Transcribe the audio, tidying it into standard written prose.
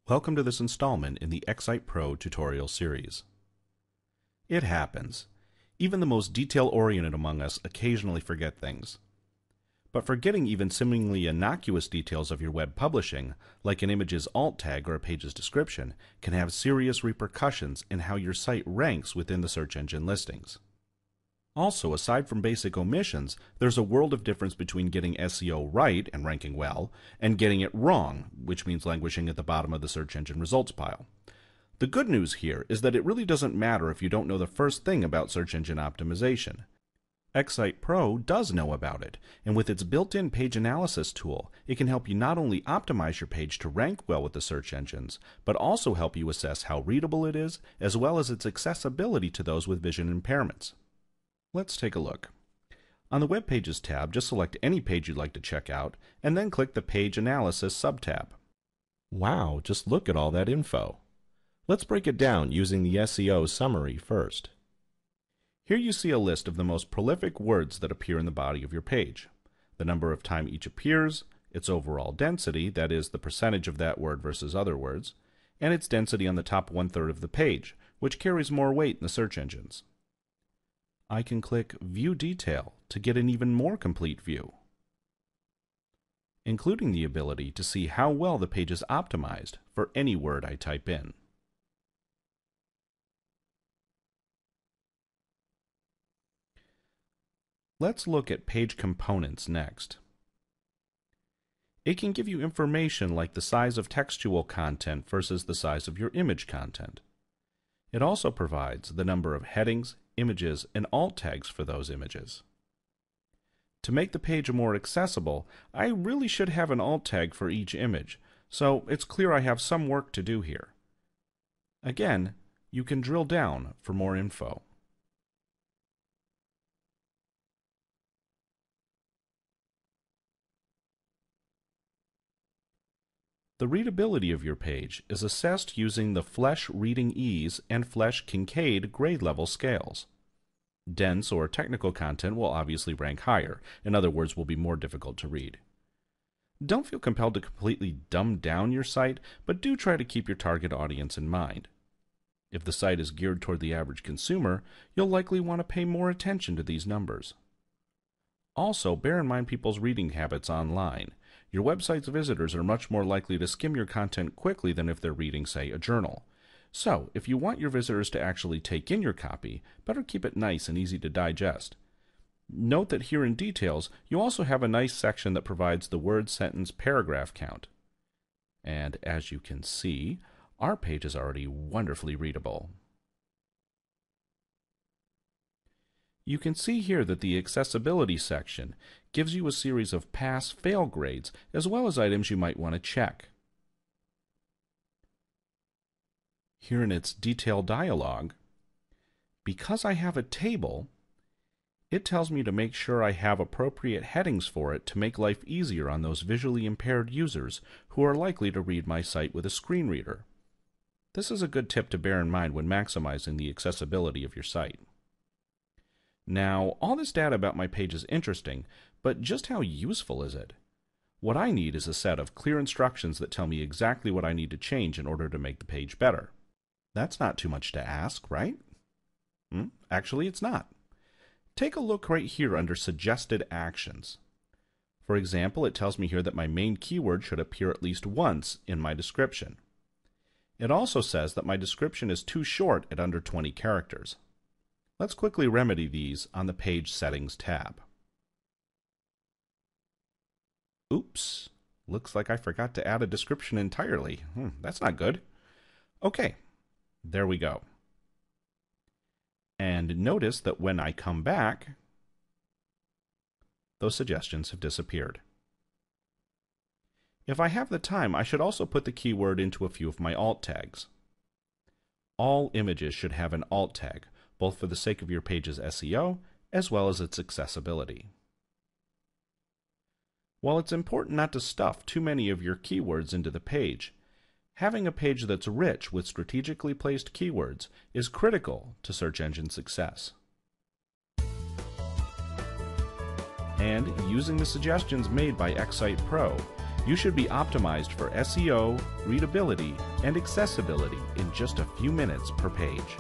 Welcome to this installment in the XSitePro tutorial series. It happens. Even the most detail-oriented among us occasionally forget things. But forgetting even seemingly innocuous details of your web publishing, like an image's alt tag or a page's description, can have serious repercussions in how your site ranks within the search engine listings. Also, aside from basic omissions, there's a world of difference between getting SEO right and ranking well, and getting it wrong, which means languishing at the bottom of the search engine results pile. The good news here is that it really doesn't matter if you don't know the first thing about search engine optimization. XSitePro does know about it, and with its built-in page analysis tool, it can help you not only optimize your page to rank well with the search engines, but also help you assess how readable it is, as well as its accessibility to those with vision impairments. Let's take a look. On the Web Pages tab, just select any page you'd like to check out, and then click the Page Analysis subtab. Wow, just look at all that info. Let's break it down using the SEO summary first. Here you see a list of the most prolific words that appear in the body of your page, the number of time each appears, its overall density, that is, the percentage of that word versus other words, and its density on the top one-third of the page, which carries more weight in the search engines. I can click View Detail to get an even more complete view, including the ability to see how well the page is optimized for any word I type in. Let's look at page components next. It can give you information like the size of textual content versus the size of your image content. It also provides the number of headings, images, and alt tags for those images. To make the page more accessible, I really should have an alt tag for each image, so it's clear I have some work to do here. Again, you can drill down for more info. The readability of your page is assessed using the Flesch Reading Ease and Flesch Kincaid grade level scales. Dense or technical content will obviously rank higher, in other words, will be more difficult to read. Don't feel compelled to completely dumb down your site, but do try to keep your target audience in mind. If the site is geared toward the average consumer, you'll likely want to pay more attention to these numbers. Also, bear in mind people's reading habits online. Your website's visitors are much more likely to skim your content quickly than if they're reading, say, a journal. So, if you want your visitors to actually take in your copy, better keep it nice and easy to digest. Note that here in Details, you also have a nice section that provides the word, sentence, paragraph count. And as you can see, our page is already wonderfully readable. You can see here that the accessibility section gives you a series of pass-fail grades as well as items you might want to check. Here in its detail dialog, because I have a table, it tells me to make sure I have appropriate headings for it to make life easier on those visually impaired users who are likely to read my site with a screen reader. This is a good tip to bear in mind when maximizing the accessibility of your site. Now, all this data about my page is interesting, but just how useful is it? What I need is a set of clear instructions that tell me exactly what I need to change in order to make the page better. That's not too much to ask, right? Actually, it's not. Take a look right here under Suggested Actions. For example, it tells me here that my main keyword should appear at least once in my description. It also says that my description is too short at under 20 characters. Let's quickly remedy these on the Page Settings tab. Oops, looks like I forgot to add a description entirely. That's not good. Okay, there we go. And notice that when I come back, those suggestions have disappeared. If I have the time, I should also put the keyword into a few of my alt tags. All images should have an alt tag, both for the sake of your page's SEO as well as its accessibility. While it's important not to stuff too many of your keywords into the page, having a page that's rich with strategically placed keywords is critical to search engine success. And using the suggestions made by XSitePro, You should be optimized for SEO, readability, and accessibility in just a few minutes per page.